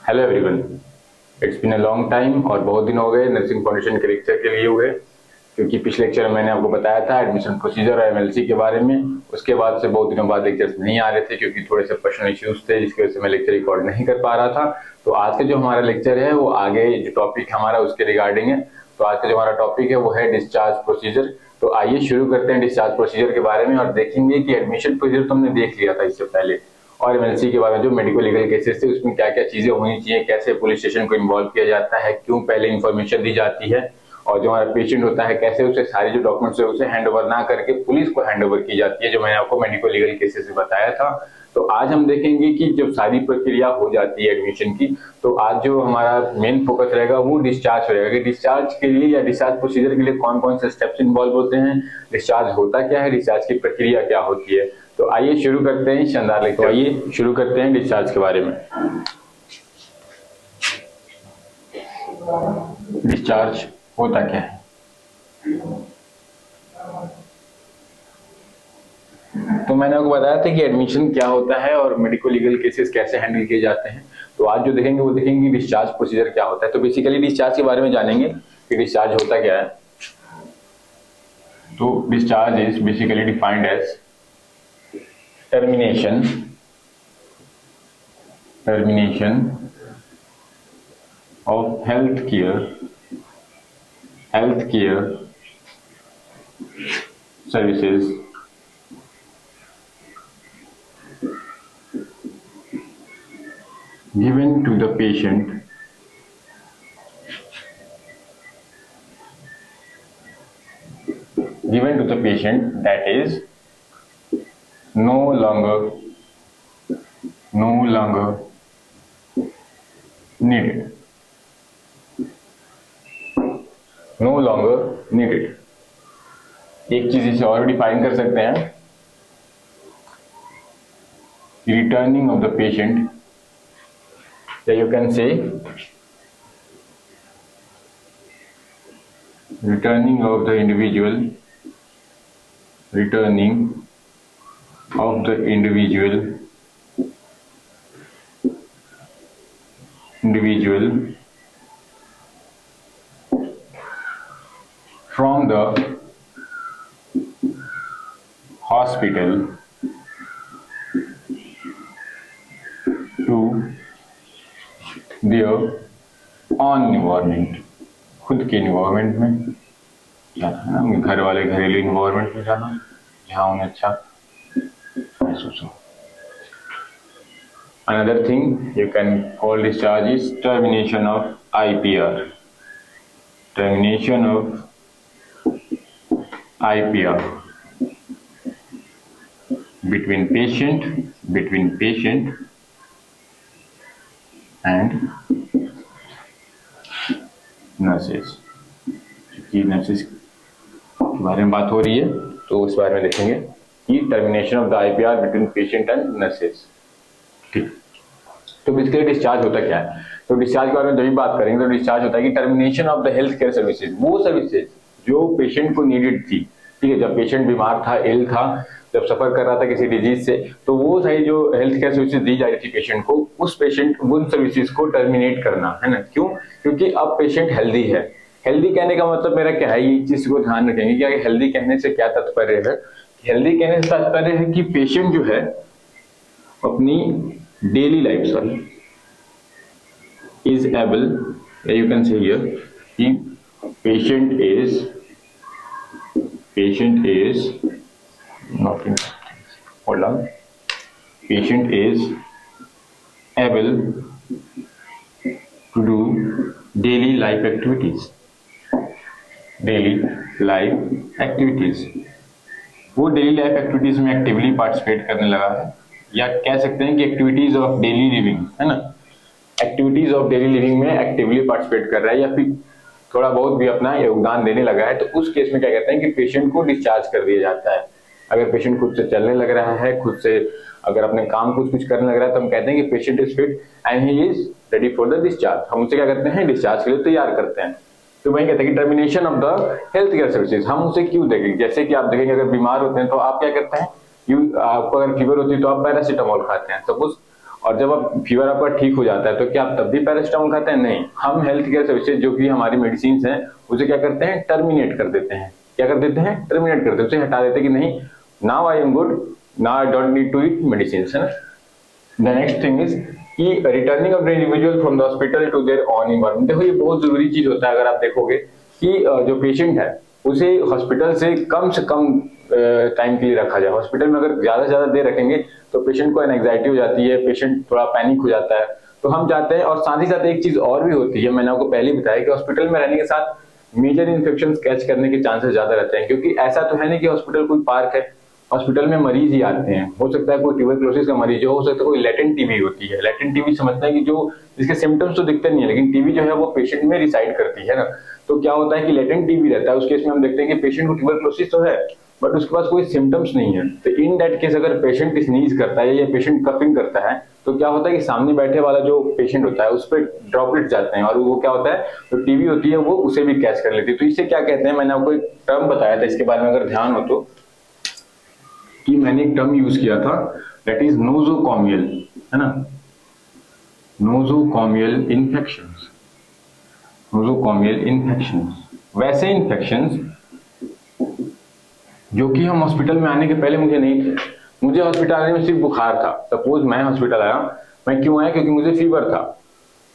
Hello everyone, it's been a long time और बहुत दिन हो गए नर्सिंग फाउंडेशन के लेक्चर के लिए हुए, क्योंकि पिछले लेक्चर में मैंने आपको बताया था एडमिशन प्रोसीजर और एमएलसी के बारे में। उसके बाद से बहुत दिनों बाद लेक्चर्स नहीं आ रहे थे क्योंकि थोड़े से पर्सनल इश्यूज थे, जिसकी वजह से मैं लेक्चर रिकॉर्ड नहीं कर पा रहा था। तो आज का जो हमारा लेक्चर है वो आगे जो टॉपिक हमारा उसके रिगार्डिंग है। तो आज का जो हमारा टॉपिक है वो है डिस्चार्ज प्रोसीजर। तो आइए शुरू करते हैं डिस्चार्ज प्रोसीजर के बारे में और देखेंगे कि एडमिशन प्रोसीजर तो हमने देख लिया था इससे पहले, और एमएलसी के बारे में जो मेडिकल लीगल केसेस थे उसमें क्या क्या चीजें होनी चाहिए, कैसे पुलिस स्टेशन को इन्वॉल्व किया जाता है, क्यों पहले इन्फॉर्मेशन दी जाती है, और जो हमारा पेशेंट होता है कैसे उसे सारे जो डॉक्यूमेंट्स है उसे हैंड ओवर ना करके पुलिस को हैंड ओवर की जाती है, जो मैंने आपको मेडिकल लीगल केसेस में बताया था। तो आज हम देखेंगे कि जब सारी प्रक्रिया हो जाती है एडमिशन की, तो आज जो हमारा मेन फोकस रहेगा वो डिस्चार्ज रहेगा कि डिस्चार्ज के लिए या डिस्चार्ज प्रोसीजर के लिए कौन कौन से स्टेप्स इन्वॉल्व होते हैं, डिस्चार्ज होता क्या है, डिस्चार्ज की प्रक्रिया क्या होती है। तो आइए शुरू करते हैं शानदार लेक्चर। आइए शुरू करते हैं डिस्चार्ज के बारे में। डिस्चार्ज होता क्या है? तो मैंने आपको बताया था कि एडमिशन क्या होता है और मेडिको लीगल केसेस कैसे हैंडल किए जाते हैं। तो आज जो देखेंगे वो देखेंगे डिस्चार्ज प्रोसीजर क्या होता है। तो बेसिकली डिस्चार्ज के बारे में जानेंगे कि डिस्चार्ज होता क्या है। तो discharge is basically defined as termination of healthcare services given to the patient that is no longer needed. एक चीज इसे और डिफाइन कर सकते हैं, रिटर्निंग ऑफ द पेशेंट, या यू कैन से returning of the individual from the hospital to their own environment, खुद के इन्वायरमेंट में जाना है ना, घर वाले घरेलू इन्वायरमेंट में जाना जहाँ उन्हें अच्छा महसूस हो। Another thing you can call discharge is termination of IPR. Between patient and nurses. क्योंकि नर्सेस के बारे में बात हो रही है तो उस बारे में देखेंगे कि termination of the IPR between patient and nurses. ठीक, तो बेसिकली डिस्चार्ज होता क्या है? तो डिस्चार्ज के बारे में जब भी बात करेंगे तो डिस्चार्ज होता है कि termination of the health care services, वो सर्विसेज जो पेशेंट को नीडेड थी। ठीक है, जब पेशेंट बीमार था, इल था, जब सफर कर रहा था किसी डिजीज से, तो वो सारी जो हेल्थ केयर सर्विसेज दी जा रही थी पेशेंट को, उन सर्विसेज को टर्मिनेट करना है ना। क्यों? क्योंकि अब पेशेंट हेल्दी है। हेल्दी कहने का मतलब मेरा क्या है, ये चीज को ध्यान रखेंगे कि हेल्दी कहने से क्या तात्पर्य है। हेल्दी कहने से तात्पर्य है कि पेशेंट जो है अपनी daily lifestyle is able, you can say here, patient is not in, hold on, patient is able to do daily life activities. वो डेली लाइफ एक्टिविटीज में एक्टिवली पार्टिसिपेट करने लगा है, या कह सकते हैं कि एक्टिविटीज ऑफ डेली लिविंग है ना, एक्टिविटीज ऑफ डेली लिविंग में एक्टिवली पार्टिसिपेट कर रहा है या फिर थोड़ा बहुत भी अपना योगदान देने लगा है। तो उस केस में क्या कहते हैं कि पेशेंट को डिस्चार्ज कर दिया जाता है। अगर पेशेंट खुद से चलने लग रहा है, खुद से अगर अपने काम कुछ करने लग रहा है, तो हम कहते हैं कि patient is fit and he is ready for the discharge. हम उसे क्या करते हैं, डिस्चार्ज के लिए तैयार करते हैं। तो वही कहते हैं कि termination of the health care services. हम उसे क्यों देखेंगे, जैसे कि आप देखेंगे अगर बीमार होते हैं तो आप क्या करते हैं, आपको अगर फीवर होती है तो आप पैरासीटामोल खाते हैं सपोज, और जब आप फीवर आपका ठीक हो जाता है तो क्या आप तब भी पैरासिटामोल खाते हैं? नहीं, हम हेल्थ केयर सर्विसेज जो कि हमारी मेडिसिन हैं उसे क्या करते हैं, टर्मिनेट कर देते हैं। क्या कर देते हैं? टर्मिनेट कर देते हैं, उसे हटा देते हैं कि नहीं, now I am good, now I don't need to eat medicine, है ना। द नेक्स्ट थिंग इज कि returning of the individual from the hospital to their own environment. देखो ये बहुत जरूरी चीज होता है। अगर आप देखोगे कि जो पेशेंट है उसे हॉस्पिटल से कम टाइम के लिए रखा जाए। हॉस्पिटल में अगर ज्यादा से ज्यादा देर रखेंगे तो पेशेंट को एंग्जाइटी हो जाती है, पेशेंट थोड़ा पैनिक हो जाता है, तो हम चाहते हैं। और साथ ही साथ एक चीज और भी होती है, मैंने आपको पहले बताया कि हॉस्पिटल में रहने के साथ मेजर इन्फेक्शन कैच करने के चांसेस ज्यादा रहते हैं, क्योंकि ऐसा तो है नहीं कि हॉस्पिटल कोई पार्क है, हॉस्पिटल में मरीज ही आते हैं। हो सकता है कोई ट्यूबरक्लोसिस का मरीज हो सकता है कोई लेटेंट टीबी होती है। लेटेंट टीबी समझते हैं कि जो जिसके सिम्टम्स तो दिखते नहीं है, लेकिन टीबी जो है वो पेशेंट में रिसाइड करती है ना। तो क्या होता है कि लेटेंट टीबी रहता है, उस केस में हम देखते हैं कि पेशेंट को ट्यूबरक्लोसिस तो है बट उसके पास कोई सिम्टम्स नहीं है। तो इन दैट केस अगर पेशेंट स्नीज करता है या पेशेंट कफिंग करता है तो क्या होता है कि सामने बैठे वाला जो पेशेंट होता है उस पर ड्रॉपलेट जाते हैं और वो क्या होता है, जो टीबी होती है वो उसे भी कैच कर लेती है। तो इसे क्या कहते हैं, मैंने आपको एक टर्म बताया था इसके बारे में अगर ध्यान हो तो, कि मैंने एक टर्म यूज किया था, दैट इज नोजोकॉमियल, है ना, नोजोकॉमियल इन्फेक्शंस, नोजोकॉमियल इन्फेक्शंस। वैसे इन्फेक्शंस जो कि हम हॉस्पिटल में आने के पहले मुझे नहीं थे। मुझे हॉस्पिटल आने में सिर्फ बुखार था। सपोज मैं हॉस्पिटल आया, मैं क्यों आया, क्योंकि मुझे फीवर था।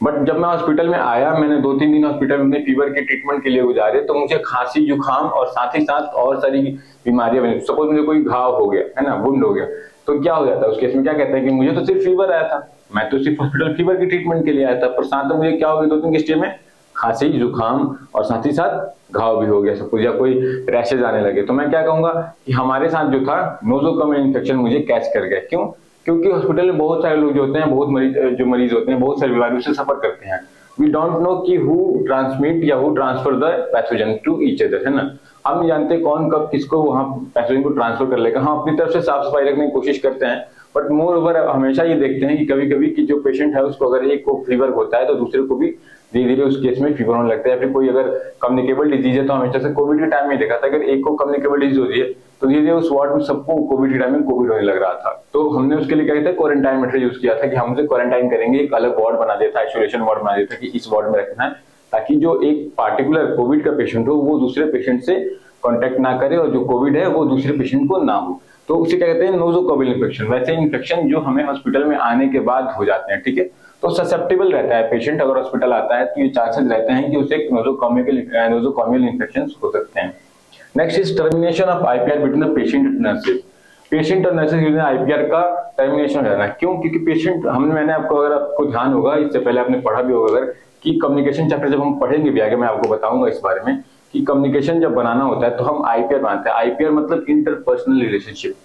बट जब मैं हॉस्पिटल में आया, मैंने 2-3 दिन हॉस्पिटल में फीवर के ट्रीटमेंट के लिए गुजारे, तो मुझे खांसी जुकाम और साथ ही साथ और सारी बीमारियां बनी। सपोज मुझे कोई घाव हो गया, है ना, वुंड हो गया, तो क्या हो जाता है उस केस में, क्या कहते हैं कि मुझे तो सिर्फ फीवर आया था, मैं तो सिर्फ हॉस्पिटल फीवर की ट्रीटमेंट के लिए आया था, पर साथ में मुझे क्या हो गया 2-3 के स्टे में खांसी जुकाम और साथ ही साथ घाव भी हो गया सपोज, या कोई रैशेज आने लगे। तो मैं क्या कहूंगा कि हमारे साथ जो था नोजोकॉमियल इन्फेक्शन मुझे कैच कर गया। क्यों? क्योंकि हॉस्पिटल में बहुत सारे लोग जो होते हैं, बहुत मरीज होते हैं, बहुत सारी बीमारियों से सफर करते हैं। वी डोंट नो कि हु ट्रांसमिट या who transfer the pathogen to each other, है ना। हम नहीं जानते कौन कब किसको वहां पैथोजन को ट्रांसफर कर लेगा। हम अपनी तरफ से साफ सफाई रखने की कोशिश करते हैं, बट मोर ओवर हमेशा ये देखते हैं कि कभी कभी कि जो पेशेंट है उसको अगर एक को फीवर होता है तो दूसरे को भी धीरे धीरे उस केस में फीवर होने लगता है। फिर कोई अगर कम्युनिकेबल डिजीज है, तो हमेशा से कोविड के टाइम में देखा था, अगर एक को कम्युनिकेबल डिजीज होती है तो धीरे धीरे उस वार्ड में सबको कोविड के टाइम में कोविड होने लग रहा था। तो हमने उसके लिए क्या कहते हैं, क्वारंटाइन मेथड यूज किया था कि हम उसे क्वारंटाइन करेंगे, एक अलग वार्ड बना दिया था, आइसोलेशन वार्ड बना दिया था कि इस वार्ड में रखना है, ताकि जो एक पार्टिकुलर कोविड का पेशेंट हो वो दूसरे पेशेंट से कॉन्टेक्ट ना करे और जो कोविड है वो दूसरे पेशेंट को ना हो। तो उसे क्या कहते हैं, नोजोकॉमियल इन्फेक्शन। वैसे इन्फेक्शन जो हमें हॉस्पिटल में आने के बाद हो जाते हैं, ठीक है, तो ससेप्टेबल रहता है पेशेंट। अगर हॉस्पिटल आता है तो ये चांसेस रहते हैं कि उसे नोजोकॉमियल इन्फेक्शन हो सकते हैं। Next is termination of IPR between the patient and nurses. Patient और नर्सेज के बीच आईपीआर का टर्मिनेशन हो जाना है। क्यों? क्योंकि पेशेंट, मैंने आपको, अगर आपको ध्यान होगा, इससे पहले आपने पढ़ा भी होगा अगर, कि कम्युनिकेशन चैप्टर जब हम पढ़ेंगे भी आगे, मैं आपको बताऊंगा इस बारे में कि कम्युनिकेशन जब बनाना होता है तो हम आईपीआर बनाते हैं। आईपीआर मतलब इंटरपर्सनल रिलेशनशिप।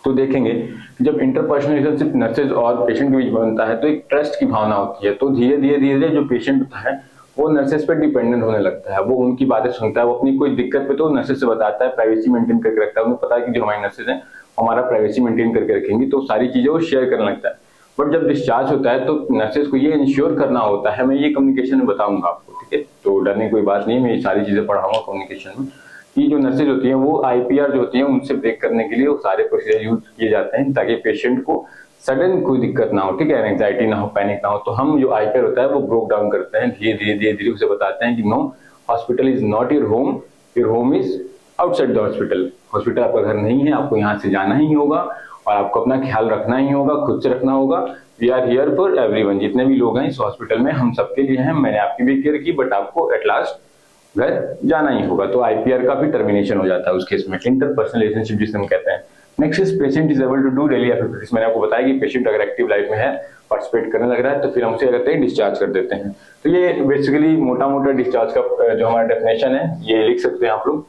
तो देखेंगे जब इंटरपर्सनल रिलेशनशिप नर्सेज और पेशेंट के बीच बनता है तो एक ट्रस्ट की भावना होती है। तो धीरे धीरे जो पेशेंट होता है वो नर्सेज पे डिपेंडेंट होने लगता है, वो उनकी बातें सुनता है, वो अपनी कोई दिक्कत पे तो नर्सेज से बताता है, प्राइवेसी मेंटेन करके रखता है। उन्हें पता है कि जो हमारी नर्सेज हैं हमारा प्राइवेसी मेंटेन करके रखेंगी, तो सारी चीजें वो शेयर करने लगता है। बट जब डिस्चार्ज होता है तो नर्सेज को ये इंश्योर करना होता है, मैं ये कम्युनिकेशन में बताऊंगा आपको, ठीक है, तो डरने की कोई बात नहीं, मैं ये सारी चीजें पढ़ाऊंगा कम्युनिकेशन में, कि जो नर्सेज होती हैं वो आईपीआर जो होती हैं उनसे ब्रेक करने के लिए वो सारे प्रोसीजर यूज किए जाते हैं ताकि पेशेंट को सडन कोई दिक्कत ना हो, ठीक है, एंग्जाइटी ना हो, पैनिक ना हो। तो हम जो आईपीआर होता है वो ब्रोक डाउन करते हैं, धीरे धीरे उसे बताते हैं कि no, hospital is not your home is outside the hospital. Hospital आपका घर नहीं है, आपको यहाँ से जाना ही होगा और आपको अपना ख्याल रखना ही होगा, खुद से रखना होगा। We are here for everyone, जितने भी लोग हैं इस हॉस्पिटल में हम सबके लिए हैं। मैंने आपकी भी केयर की, बट आपको एट लास्ट घर जाना ही होगा। तो आईपीआर का भी टर्मिनेशन हो जाता है उस केस में, इंटरपर्सनल रिलेशनशिप जिसे हम कहते हैं। Next is patient is able to do daily activities. मैंने आपको बताया कि पेशेंट अगर एक्टिव लाइफ में है, पार्टिसिपेट करने लग रहा है, तो फिर हम उसे कहते हैं डिस्चार्ज कर देते हैं। तो ये बेसिकली मोटा मोटा डिस्चार्ज का जो हमारा डेफिनेशन है ये लिख सकते हैं आप लोग।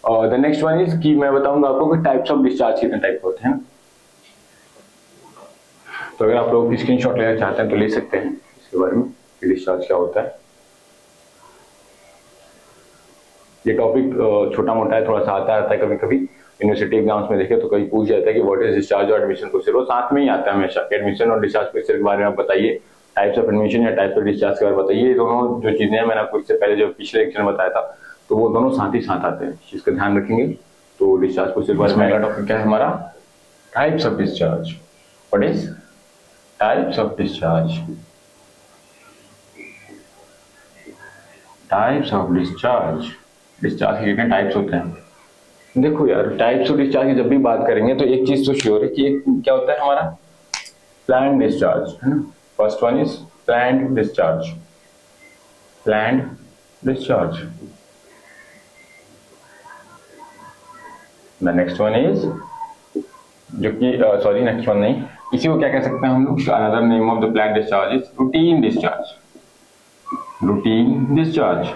और द नेक्स्ट वन इज कि मैं बताऊंगा आपको कि टाइप्स ऑफ डिस्चार्ज कितने टाइप होते हैं। तो अगर आप लोग स्क्रीनशॉट लेना चाहते हैं तो ले सकते हैं इसके बारे में कि डिस्चार्ज क्या होता है। ये टॉपिक छोटा मोटा है, थोड़ा सा आता रहता है कभी कभी यूनिवर्सिटी एग्जाम्स में देखे तो कभी पूछ जाता है कि व्हाट इज डिस्चार्ज और एडमिशन प्रोसीजर। वो साथ में ही आता है हमेशा, एडमिशन और डिस्चार्ज प्रोसीजर के बारे में आप बताइए, टाइप्स ऑफ एडमिशन या टाइप्स ऑफ डिस्चार्ज के बारे में बताइए। ये दोनों जो चीजें हैं मैंने आपको इससे पहले जो पिछले लेक्चर में बताया था, तो वो दोनों साथ ही साथ आते हैं, इसका ध्यान रखेंगे। तो डिस्चार्ज प्रोसीजर के बारे में अगला टॉपिक क्या है हमारा, types of discharge. What is types of discharge, types of discharge, discharge के कितने टाइप्स होते हैं। देखो यार, टाइप्स ऑफ डिस्चार्ज की जब भी बात करेंगे तो एक चीज तो श्योर है कि एक क्या होता है हमारा प्लान्ड डिस्चार्ज, है ना। First one is planned discharge, planned discharge. The next one is, जो कि सॉरी नेक्स्ट वन नहीं, इसी को क्या कह सकते हैं हम लोग, another name of the planned discharge is routine discharge, routine discharge.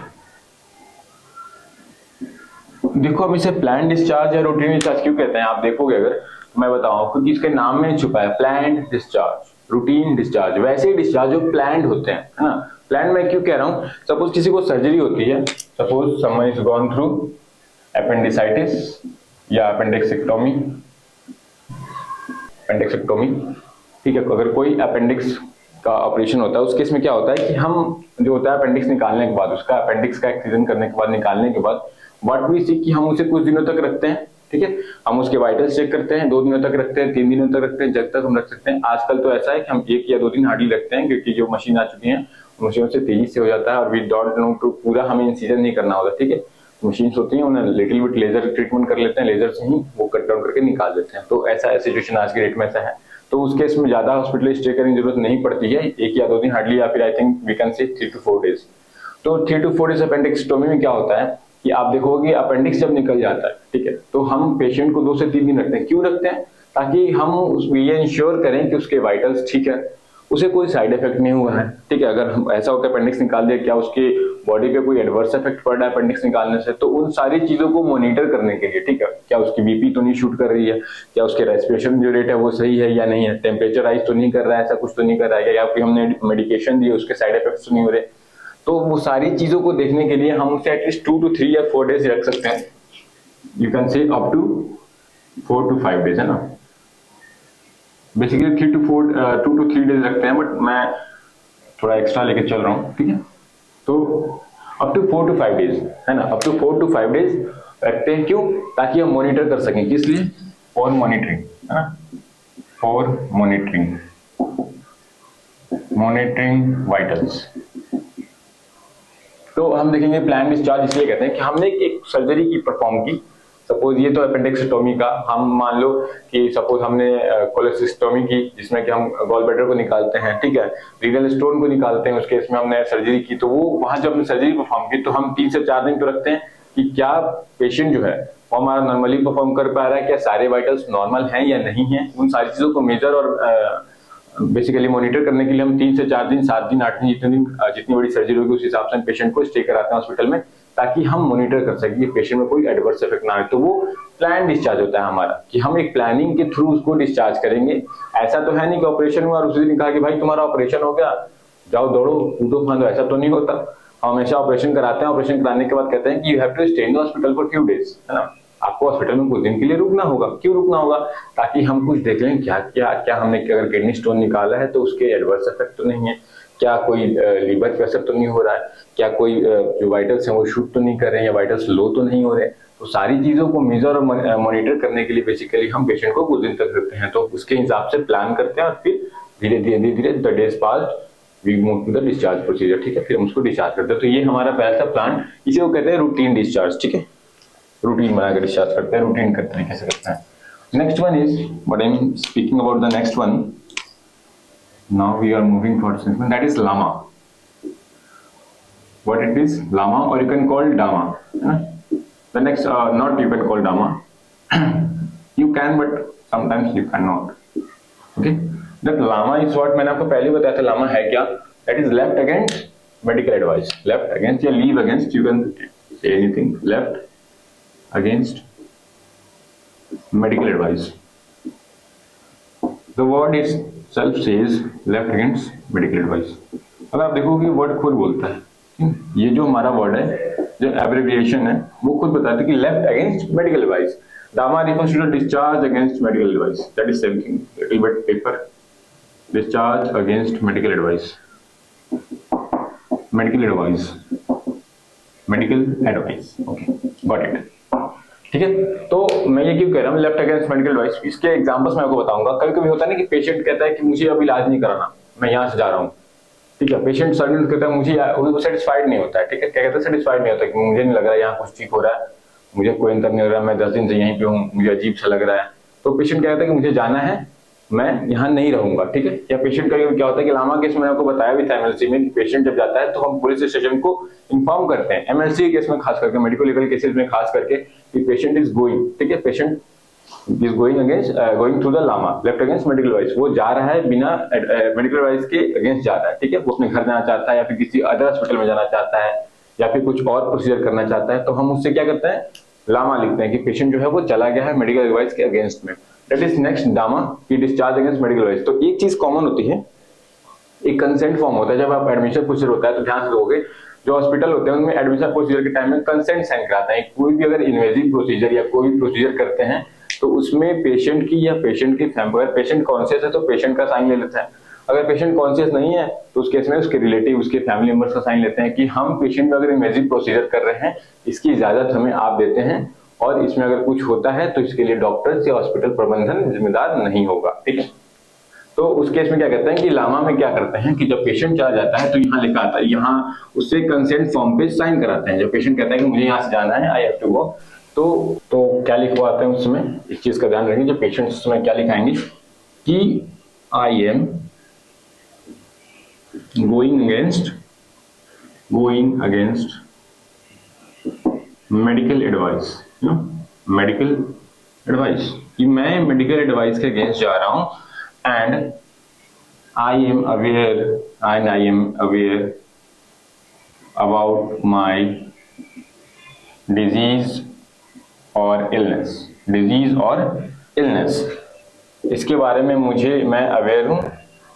देखो अब इसे प्लान्ड डिस्चार्ज या रूटीन डिस्चार्ज क्यों कहते हैं, आप देखोगे अगर तो मैं बताऊं, क्योंकि इसके नाम में छुपा है प्लान्ड डिस्चार्ज, रूटीन डिस्चार्ज। वैसे ही डिस्चार्ज जो प्लान्ड होते हैं, है ना। प्लान्ड मैं क्यों कह रहा हूं, सपोज किसी को सर्जरी होती है, suppose someone is gone through appendicitis या अपेंडिक्सेक्टोमी, अपेंडिक्सेक्टोमी, ठीक है। अगर कोई अपेंडिक्स का ऑपरेशन होता है, उस केस में क्या होता है कि हम जो होता है अपेंडिक्स निकालने के बाद, उसका अपेंडिक्स का एक्सीजन करने के बाद, निकालने के बाद व्हाट वी सी कि हम उसे कुछ दिनों तक रखते हैं, ठीक है। हम उसके वाइटल्स चेक करते हैं, 2 दिनों तक रखते हैं, 3 दिनों तक रखते हैं, जब तक हम रख सकते हैं। आजकल तो ऐसा है कि हम 1 या 2 दिन हार्डली रखते हैं, क्योंकि जो मशीन आ चुकी है मशीनों से तेजी से हो जाता है और वी डोंट नो टू पूरा हमें इंसिजन नहीं करना होता, ठीक है। मशीन होती है, उन्हें लिटिल बिट लेजर ट्रीटमेंट कर लेते हैं, लेजर से ही वो कट डाउन करके निकाल देते हैं। तो ऐसा सिचुएशन आज के डेट में ऐसा है, तो उस केस में ज्यादा हॉस्पिटल स्टे करने की जरूरत नहीं पड़ती है, 1 या 2 दिन हार्डली, या फिर I think we can say 3 to 4 days। तो 3 to 4 days अपेंडिक्सेक्टोमी में क्या होता है कि आप देखोगे अपेंडिक्स जब निकल जाता है, ठीक है, तो हम पेशेंट को 2 से 3 दिन रखते हैं। क्यों रखते हैं, ताकि हम ये इंश्योर करें कि उसके वाइटल्स ठीक है, उसे कोई साइड इफेक्ट नहीं हुआ है, ठीक है। अगर हम ऐसा होकर अपेंडिक्स निकाल दिया, क्या उसके बॉडी पे कोई एडवर्स इफेक्ट पड़ रहा है अपेंडिक्स निकालने से, तो उन सारी चीजों को मॉनिटर करने के लिए, ठीक है, क्या उसकी बीपी तो नहीं शूट कर रही है, क्या उसके रेस्पिरेशन जो रेट है वो सही है या नहीं है, टेम्परेचर राइज तो नहीं कर रहा है, ऐसा कुछ तो नहीं कर रहा है, या फिर हमने मेडिकेशन दी उसके साइड इफेक्ट्स तो नहीं हो रहे। तो वो सारी चीजों को देखने के लिए हम उसे एटलीस्ट 2 to 3 या 4 days रख सकते हैं, you can say up to 4 to 5 days, है ना। बेसिकली 2 to 3 days रखते हैं, बट मैं थोड़ा एक्स्ट्रा लेके चल रहा हूँ, ठीक है। तो अप टू 4 to 5 days, है ना, अप टू 4 to 5 days रखते हैं। क्यों, ताकि हम मॉनिटर कर सकें, किस लिए, फॉर मॉनिटरिंग, है ना, फॉर मॉनिटरिंग, मॉनिटरिंग वाइटल्स। तो हम देखेंगे प्लान डिस्चार्ज इसलिए कहते हैं कि हमने एक सर्जरी की परफॉर्म की, सपोज ये तो अपेंडिक्सेक्टोमी का, हम मान लो कि सपोज हमने कोलेसिस्टोमी की, जिसमें कि हम गॉल ब्लैडर को निकालते हैं, ठीक है, रीनल स्टोन को निकालते हैं, उस केस में हमने सर्जरी की। तो वो वहां जब हमने सर्जरी परफॉर्म की तो हम 3 से 4 दिन तो रखते हैं कि क्या पेशेंट जो है वो हमारा नॉर्मली परफॉर्म कर पा रहा है, क्या सारे वाइटल्स नॉर्मल हैं या नहीं है। उन सारी चीजों को मेजर और बेसिकली मॉनिटर करने के लिए हम 3 से 4 दिन, 7 दिन, 8 दिन, जितनी बड़ी सर्जरी होगी उस हिसाब से हम पेशेंट को स्टे कराते हैं हॉस्पिटल में, ताकि हम मॉनिटर कर सकें कि पेशेंट में कोई एडवर्स इफेक्ट ना आए। तो वो प्लान डिस्चार्ज होता है हमारा, कि हम एक प्लानिंग के थ्रू उसको डिस्चार्ज करेंगे। ऐसा तो है नहीं कि ऑपरेशन हुआ और उसी दिन कहा कि भाई तुम्हारा ऑपरेशन हो गया, जाओ दौड़ो कूदो फांदो, ऐसा तो नहीं होता। हम हमेशा ऑपरेशन कराते हैं, ऑपरेशन कराने के बाद कहते हैं कि you have to stay in the hospital for few days, है ना, आपको हॉस्पिटल में कुछ दिन के लिए रुकना होगा। क्यों रुकना होगा, ताकि हम कुछ देख लें क्या क्या क्या हमने, अगर किडनी स्टोन निकाला है तो उसके एडवर्स इफेक्ट तो नहीं है, क्या कोई लीवर पे असर तो नहीं हो रहा है, क्या कोई जो वाइटल्स हैं वो शूट तो नहीं कर रहे हैं, या वाइटल्स लो तो नहीं हो रहे। तो सारी चीजों को मेजर और मॉनिटर करने के लिए बेसिकली हम पेशेंट को कुछ दिन तक रखते हैं। तो उसके हिसाब से प्लान करते हैं और फिर धीरे धीरे धीरे the days passed we move to the discharge procedure, ठीक है, फिर हम उसको डिस्चार्ज करते हैं। तो ये हमारा पहला प्लान, इसे वो कहते हैं रूटीन डिस्चार्ज, ठीक है, रूटीन बनाकर डिस्चार्ज करते हैं, रूटीन के तरीके से करते हैं। Next one is what I am speaking about the next one, now we are moving towards that is lama, what it is, lama, or you can call dama, the next not you can call dama you can, but sometimes you cannot, okay। that lama is what मैंने आपको पहले बताया था, lama है क्या, that is left against medical advice, left against या leave against, you can say anything, left against medical advice, the word is self says left against medical advice. अब आप देखोगे वर्ड खुद बोलता है, ये जो हमारा वर्ड है, जो एब्रिविएशन है, वो खुद बताता है कि left against medical advice. DAMA refers to the discharge against medical advice, that is same thing, little bit paper, discharge against medical advice, medical advice, medical advice, okay, got it. ठीक है। तो मैं ये क्यों कह रहा हूँ लेफ्ट अगेंस्ट मेडिकल एडवाइस, इसके एग्जांपल्स मैं आपको बताऊंगा। कभी कभी होता है ना कि पेशेंट कहता है कि मुझे अब इलाज नहीं कराना, मैं यहाँ से जा रहा हूँ, ठीक है। पेशेंट सर्जन कहता है मुझे, उनको सेटिस्फाइड नहीं होता है, ठीक है। क्या कहता है, सेटिस्फाइड नहीं होता कि मुझे नहीं लग रहा है यहाँ कुछ ठीक हो रहा है, मुझे कोई अंतर नहीं लग रहा, मैं 10 दिन से यहीं पे हूँ, मुझे अजीब सा लग रहा है। तो पेशेंट क्या कहता है कि मुझे जाना है, मैं यहाँ नहीं रहूंगा, ठीक है। या पेशेंट का क्या होता है कि लामा केस में आपको बताया भी था एमएलसी में, पेशेंट जब जाता है तो हम पुलिस स्टेशन को इन्फॉर्म करते हैं, एमएलसी केस में खास करके, मेडिको लीगल केसेस में खास करके, कि पेशेंट इज गोइंग, ठीक है, patient is going against, going through the LAMA left against medical advice, वो जा रहा है बिना मेडिकल एडवाइस के अगेंस्ट जा रहा है, ठीक है। वो अपने घर जाना चाहता है या फिर किसी अदर हॉस्पिटल में जाना चाहता है या फिर कुछ और प्रोसीजर करना चाहता है, तो हम उससे क्या करते हैं, लामा लिखते हैं कि पेशेंट जो है वो चला गया है मेडिकल एडवाइस के अगेंस्ट में। दैट इज नेक्स्ट डामा की डिस्चार्ज अगेंस्ट मेडिकल एडवाइस। तो एक चीज कॉमन होती है, एक कंसेंट फॉर्म होता है, जब आप एडमिशन प्रोसीजर होता है तो ध्यान से दोगे, जो हॉस्पिटल होते हैं उनमें एडमिशन प्रोसीजर के टाइम में कंसेंट साइन कराते हैं। कोई भी अगर इन्वेजिव प्रोसीजर या कोई भी प्रोसीजर करते हैं तो उसमें पेशेंट की या पेशेंट की फैमिली, अगर पेशेंट कॉन्शियस है तो पेशेंट का साइन ले लेते हैं, अगर पेशेंट कॉन्शियस नहीं है तो उस केस में उसके रिलेटिव, उसके फैमिली मेंबर्स का साइन लेते हैं कि हम पेशेंट में अगर इन्वेजिव प्रोसीजर कर रहे हैं, इसकी इजाजत हमें आप देते हैं, और इसमें अगर कुछ होता है तो इसके लिए डॉक्टर्स या हॉस्पिटल प्रबंधन जिम्मेदार नहीं होगा, ठीक है। तो उस केस में क्या कहते हैं कि लामा में क्या करते हैं कि जब पेशेंट चला जाता है तो यहाँ लिखा आता है, यहाँ उससे कंसेंट फॉर्म पे साइन कराते हैं। जब पेशेंट कहता है कि मुझे यहाँ से जाना है, आई हैव टू गो, तो क्या लिखवाते हैं उसमें, इस चीज का ध्यान रखेंगे। जब पेशेंट उसमें क्या लिखाएंगे कि I am going against medical advice, medical advice, कि मैं मेडिकल एडवाइस के अगेंस्ट जा रहा हूं, and I am aware about my disease or illness, इसके बारे में मैं अवेयर हूँ,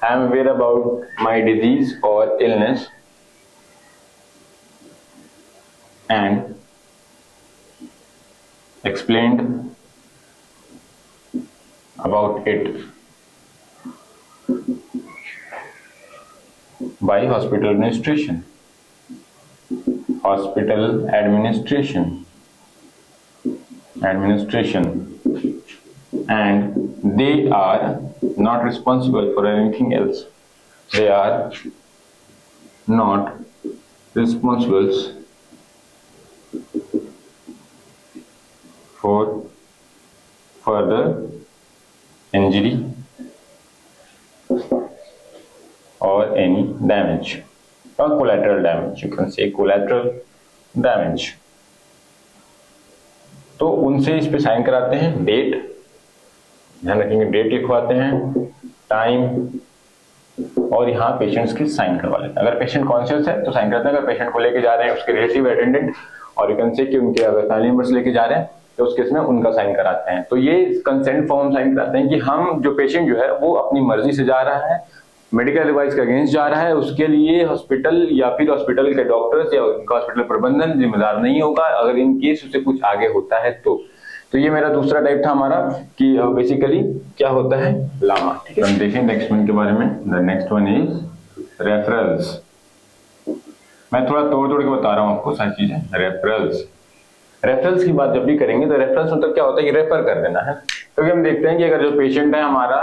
I am aware about my disease or illness and explained about it by hospital administration, and they are not responsible for anything else. They are not responsible for further injury or any damage, or collateral damage, you can say collateral damage. तो उनसे इस पे sign कराते हैं, date ध्यान रखेंगे, date लिखवाते हैं, time, और यहाँ पेशेंट्स के साइन करवा लेते हैं। अगर पेशेंट कॉन्शियस है तो साइन करते हैं, अगर पेशेंट को लेके जा रहे हैं उसके रिलेटिव अटेंडेंट, और यू कैन से कि उनके अगर फैमिली मेंबर्स लेके जा रहे हैं तो उस केस में उनका साइन कराते हैं। तो ये कंसेंट फॉर्म साइन कराते हैं कि हम, जो पेशेंट जो है वो अपनी मर्जी से जा रहा है, मेडिकल एडवाइस के अगेंस्ट जा रहा है, उसके लिए हॉस्पिटल या फिर हॉस्पिटल के डॉक्टर्स या उनका हॉस्पिटल प्रबंधन जिम्मेदार नहीं होगा, अगर इन केस उसे कुछ आगे होता है तो ये मेरा दूसरा टाइप था हमारा, कि बेसिकली क्या होता है, लामा, ठीक है। हम देखें नेक्स्ट वन के बारे में। The next one is referrals. मैं थोड़ा तोड़ के बता रहा हूँ आपको सारी चीजें। रेफरल्स की बात जब भी करेंगे तो रेफरल्स मतलब क्या होता है कि रेफर कर देना है। क्योंकि हम देखते हैं कि अगर जो पेशेंट है हमारा,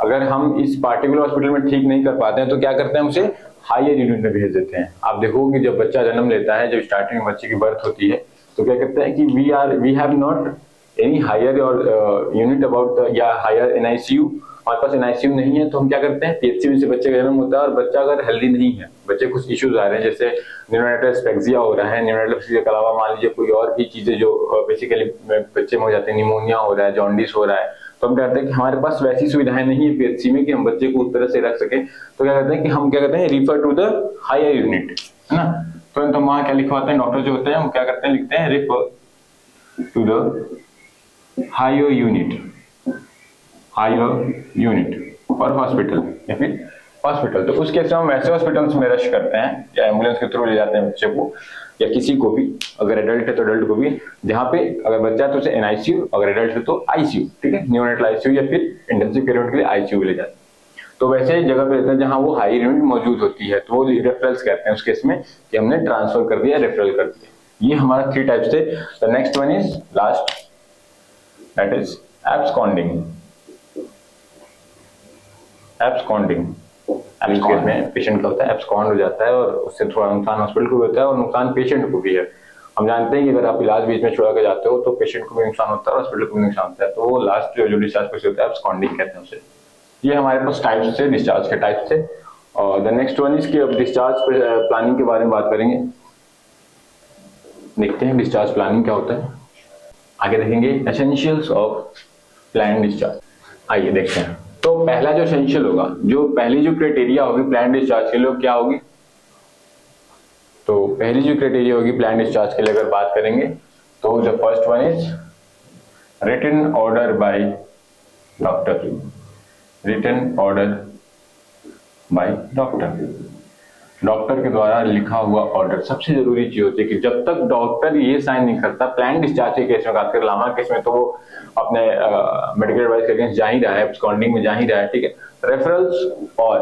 अगर हम इस पार्टिकुलर हॉस्पिटल में ठीक नहीं कर पाते हैं तो क्या करते हैं, उसे हायर यूनिट में भेज देते हैं। आप देखोगे जब बच्चा जन्म लेता है, जब स्टार्टिंग में बच्चे की बर्थ होती है, तो क्या करते हैं कि we have not any higher unit about या हायर एनआईसीयू, हमारे पास एनआईसीयू नहीं है, तो हम क्या करते हैं, पीएचसी से बच्चे का जन्म होता है और बच्चा अगर हेल्दी नहीं है, बच्चे कुछ इश्यूज आ रहे हैं, जैसे न्यूरोनाइटल एस्पेक्सिया हो रहा है, न्यूरोनाइटल एस्पेक्सिया के अलावा मान लीजिए कोई और भी चीजें जो बेसिकली बच्चे में हो जाते हैं, निमोनिया हो रहा है, जॉन्डिस हो रहा है, तो हम कहते हैं कि हमारे पास वैसी सुविधाएं नहीं है पीएचसी में कि हम बच्चे को उस तरह से रख सके, तो क्या कहते हैं कि हम क्या कहते हैं, refer to the higher unit, है ना। तो वहां क्या लिखवाते हैं डॉक्टर जो होते हैं, हम क्या करते हैं, लिखते हैं refer to the higher unit और हॉस्पिटल या फिर हॉस्पिटल। तो उस केस में हम वैसे हॉस्पिटल्स में रश करते हैं या एम्बुलेंस के थ्रू ले जाते हैं बच्चे को, या किसी को भी, अगर एडल्ट है तो एडल्ट को भी, जहाँ पे अगर बच्चा है तो उसे एनआईसीयू, अगर एडल्ट है तो आईसीयू, ठीक है, न्यूरोनेटल आईसीयू या फिर इंटेंसिव केयर यूनिट के लिए आईसीयू ले जाते हैं। तो वैसे जगह पे रहते हैं जहाँ वो हाई यूनिट मौजूद होती है, तो वो रेफरल्स कहते हैं उस केस में कि हमने ट्रांसफर कर दिया, रेफरल कर दिया। ये हमारा 3 टाइप्स थे। The next one is last that is absconding. Absconding इस केस में पेशेंट का होता है एब्सकॉन्ड हो जाता है और उससे थोड़ा नुकसान हॉस्पिटल को भी होता है और नुकसान पेशेंट को भी है। हम जानते हैं कि अगर आप इलाज बीच में छोड़ के जाते हो तो पेशेंट को भी नुकसान होता है और हॉस्पिटल को भी नुकसान होता है। तो वो लास्ट जो डिस्चार्ज प्रोसेस होता है एब्सकॉन्डिंग कहते हैं उसे। ये हमारे पास टाइप्स थे, डिस्चार्ज के टाइप्स थे। और द नेक्स्ट वन इज कि अब डिस्चार्ज प्लानिंग के बारे में बात करेंगे। देखते हैं डिस्चार्ज प्लानिंग क्या होता है, आगे देखेंगे एसेंशियल्स ऑफ प्लान डिस्चार्ज। आइए देखते हैं। तो पहला जो एसेंशियल होगा, जो पहली जो क्राइटेरिया होगी प्लान डिस्चार्ज के लिए क्या होगी, तो पहली जो क्राइटेरिया होगी प्लान डिस्चार्ज के लिए अगर बात करेंगे तो the first one is written order by doctor. Written order by doctor, doctor के द्वारा लिखा हुआ ऑर्डर सबसे जरूरी चीज होती है कि जब तक डॉक्टर ये साइन नहीं करता प्लान डिस्चार्ज के केस में, खासकर लामा केस में तो वो अपने मेडिकल एडवाइस के अगेंस्ट जा ही रहा है, एब्सकॉन्डिंग में जा ही रहा है, ठीक है। रेफरल्स और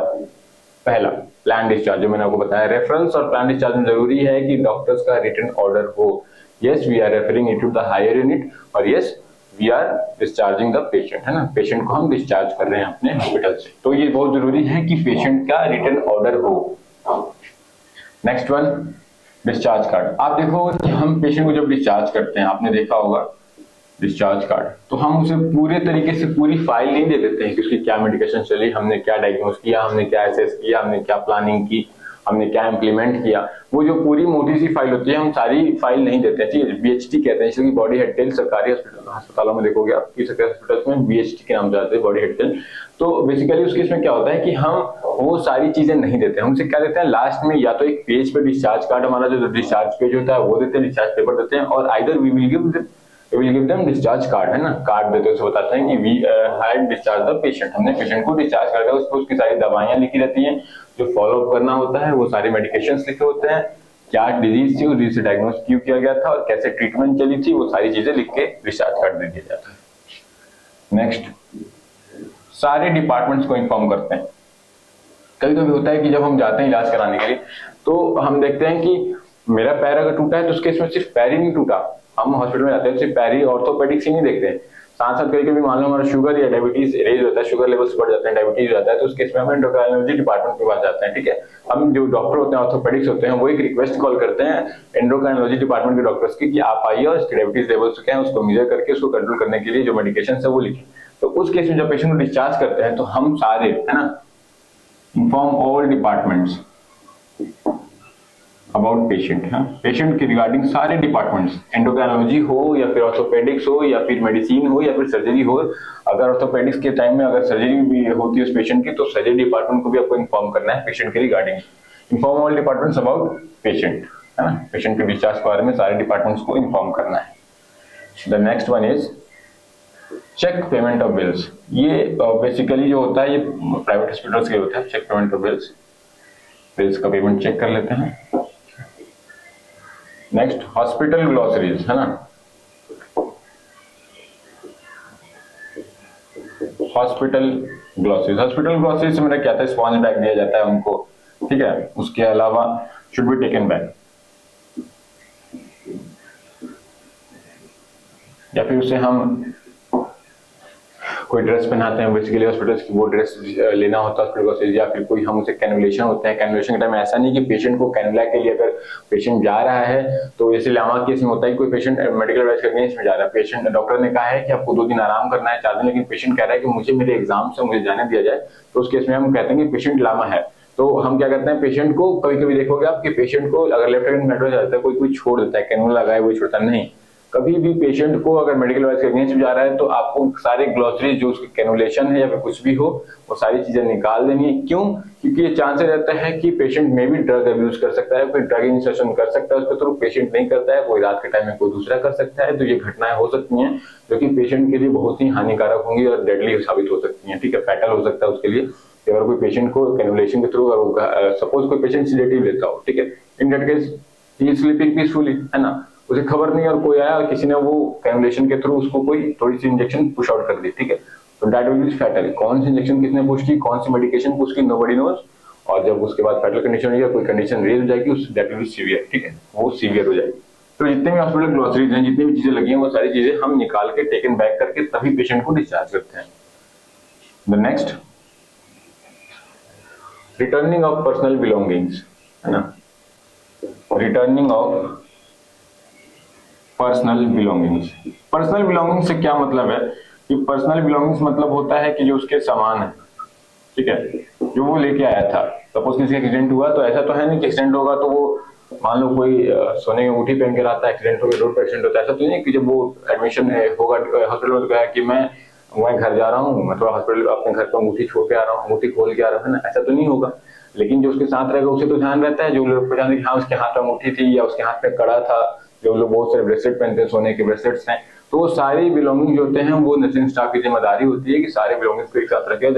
पहला प्लान डिस्चार्ज जो मैंने आपको बताया, रेफरल्स और प्लान डिस्चार्ज में जरूरी है कि डॉक्टर्स का रिटन ऑर्डर हो। Yes we are referring it to the higher unit और yes we are discharging the patient, है ना, पेशेंट को हम डिस्चार्ज कर रहे हैं अपने हॉस्पिटल से। तो ये बहुत जरूरी है कि पेशेंट का रिटन ऑर्डर हो। Next one discharge card. आप देखो हम पेशेंट को जब डिस्चार्ज करते हैं, आपने देखा होगा डिस्चार्ज कार्ड, तो हम उसे पूरे तरीके से पूरी फाइल नहीं दे देते हैं कि उसकी क्या मेडिकेशन चली, हमने क्या डायग्नोस किया, हमने क्या एसेस किया, हमने क्या प्लानिंग की, हमने क्या इम्प्लीमेंट किया। वो जो पूरी मोटी सी फाइल होती है हम सारी फाइल नहीं देते हैं, ठीक है। BHT कहते हैं इसलिए बॉडी हेड टेल, सरकारी अस्पतालों में देखोगे आप कि सरकारी हॉस्पिटल्स में BHT के नाम से आते हैं, बॉडी हेड टेल। तो बेसिकली उसके इसमें क्या होता है कि हम वो सारी चीजें नहीं देते हैं, हमसे क्या देते हैं लास्ट में या तो एक पेज पे डिस्चार्ज कार्ड, हमारा जो डिस्चार्ज पेज होता है वो देते हैं, डिस्चार्ज पेपर देते हैं, और either we will give them discharge card, है ना, कार्ड देते हैं, बताते हैं कि we had discharge the patient, हमने पेशेंट को डिस्चार्ज कर दिया। उस पर उसकी सारी दवाइयां लिखी रहती हैं, जो फॉलो अप करना होता है, वो सारे मेडिकेशंस लिखे होते हैं, क्या डिजीज थी, उस डिजीज से डायग्नोस क्यों किया गया था और कैसे ट्रीटमेंट चली थी, वो सारी चीजें लिख के डिस्चार्ज कार्ड दे दिया जाता है। नेक्स्ट, सारे डिपार्टमेंट्स को इन्फॉर्म करते हैं। कभी कभी होता है कि जब हम जाते हैं इलाज कराने के लिए तो हम देखते हैं कि मेरा पैर अगर टूटा है तो उसके इसमें सिर्फ पैर ही नहीं टूटा, हम हॉस्पिटल में जाते हैं सिर्फ पैर ही, ऑर्थोपेडिक्स ही नहीं देखते हैं, साथ साथ कभी मान लो हमारा शुगर या डायबिटीज रेज होता है, शुगर लेवल्स बढ़ जाते हैं, डायबिटीज हो जाता है, तो उस केस में हम एंडोक्राइनोलॉजी डिपार्टमेंट के पास जाते हैं, ठीक है। हम जो डॉक्टर होते हैं ऑर्थोपेडिक्स होते हैं वो एक रिक्वेस्ट कॉल करते हैं एंडोक्राइनोलॉजी डिपार्टमेंट के डॉक्टर्स की कि आप आइए और इसके डायबिटीज लेवल्स क्या है उसको मेजर करके उसको कंट्रोल करने के लिए जो मेडिकेशन है वो लिखें। तो उस केस में जब पेशेंट को डिस्चार्ज करते हैं तो हम सारे, है ना, inform all departments about patient, है पेशेंट के रिगार्डिंग सारे डिपार्टमेंट्स, एंडोक्राइनोलॉजी हो या फिर ऑर्थोपेडिक्स हो या फिर मेडिसिन हो या फिर सर्जरी हो। अगर ऑर्थोपेडिक्स के टाइम में अगर सर्जरी भी होती है उस पेशेंट की तो सर्जरी डिपार्टमेंट को भी आपको इन्फॉर्म करना है पेशेंट के regarding. Inform all departments about patient, है ना, पेशेंट के डिस्चार्ज के बारे में सारे डिपार्टमेंट्स को इन्फॉर्म करना है। The next one is cheque payment of bills. ये बेसिकली जो होता है ये प्राइवेट हॉस्पिटल्स के होता है, cheque payment of bills, bills का पेमेंट चेक कर लेते हैं। नेक्स्ट, हॉस्पिटल ग्लॉसरीज, है ना, हॉस्पिटल ग्लॉसरीज। हॉस्पिटल ग्लॉसरीज से मेरा क्या था, स्पॉन्ज बैग दिया जाता है उनको, ठीक है, उसके अलावा शुड बी टेकन बैग, या फिर उसे हम कोई ड्रेस पहनाते हैं, बेसिकली हॉस्पिटल्स की वो ड्रेस लेना होता है हॉस्पिटल से, या फिर कोई हम उसे कैनुलेशन होता है। कैनुलेशन के टाइम ऐसा नहीं कि पेशेंट को कैनुला के लिए अगर पेशेंट जा रहा है तो जैसे लामा केस में होता है कोई पेशेंट मेडिकल एडवाइस के अगेंस्ट में जा रहा है, पेशेंट डॉक्टर ने कहा है कि आपको 2 दिन आराम करना है, 4 दिन, लेकिन पेशेंट कह रहा है कि मुझे मेरे एग्जाम से मुझे जाने दिया जाए, तो उस केस में हम कहते हैं कि पेशेंट लामा है। तो हम क्या करते हैं, पेशेंट को कभी कभी देखोगे आप कि पेशेंट को अगर लेफ्ट हैंड मेट्रो जाता है कोई छोड़ देता है, कैनुला लगाए वो छोड़ता नहीं। कभी भी पेशेंट को अगर मेडिकल एडवाइस के अगेंस्ट जा रहा है तो आपको सारे ग्लॉसरीज जो उसकी कैनुलेशन है या फिर कुछ भी हो वो सारी चीजें निकाल देनी है। क्यों? क्योंकि ये चांसेस रहता है कि पेशेंट में भी ड्रग अब्यूज कर सकता है, कोई ड्रग इंजेक्शन कर सकता है, उसके थ्रू पेशेंट नहीं करता है, कोई रात के टाइम में कोई दूसरा कर सकता है। तो ये घटनाएं हो सकती हैं जो कि पेशेंट के लिए बहुत ही हानिकारक होंगी और डेडली साबित हो सकती हैं, ठीक है, फैटल हो सकता है उसके लिए। अगर कोई पेशेंट को कैनुलेशन के थ्रू, सपोज कोई पेशेंट सिडेटिव लेता हो, ठीक है, in that case he is sleeping peacefully, है ना, उसे खबर नहीं और कोई आया और किसी ने वो कैनुलेशन के थ्रू उसको कोई थोड़ी सी इंजेक्शन पुश आउट कर दी, ठीक है, तो दैट विल बी फैटल। कौन सी इंजेक्शन किसने पुश की, कौन सी मेडिकेशन पुश की, नोबडी नोज, और जब उसके बाद फैटल कंडीशन या कोई कंडीशन रेज हो जाएगी उस दैट विल बी सीवियर, ठीक है, वो सीवियर हो जाएगी। तो जितने भी हॉस्पिटल ग्लॉसरीज हैं, जितनी भी चीजें लगी हैं, वो सारी चीजें हम निकाल के टेकन बैक करके तभी पेशेंट को डिस्चार्ज करते हैं। The next, returning of personal belongings, है ना, returning of personal belongings. Personal belongings से क्या मतलब है कि पर्सनल बिलोंगिंग्स मतलब होता है कि जो उसके सामान है, ठीक है, जो वो लेके आया था। सपोज किसी एक्सीडेंट हुआ तो ऐसा तो है नहीं कि एक्सीडेंट होगा तो वो मान लो कोई सोने की अंगूठी पहन के आता है, एक्सीडेंट हो गया, रोड पर एक्सीडेंट होता है, ऐसा तो नहीं कि जब वो एडमिशन होगा हॉस्पिटल में तो कहा कि मैं वहीं घर जा रहा हूँ, मैं थोड़ा हॉस्पिटल अपने घर पर अंगूठी छोड़ के आ रहा हूँ, अंगूठी खोल के आ रहा हूँ, है ना, ऐसा तो नहीं होगा। लेकिन जो उसके साथ रहेगा उसे तो ध्यान रहता है, जो लोग पहचानते हैं कि हाँ उसके हाथ में अंगूठी थी या उसके हाथ में कड़ा था, जो लोग बहुत सारे ब्रेसलेट पहनते हैं, सोने के ब्रेसलेट्स हैं, तो वो सारी बिलोंगिंग जो होते हैं वो नर्सिंग स्टाफ की जिम्मेदारी होती है कि सारे बिलोंगिंग्स को एक साथ रखें।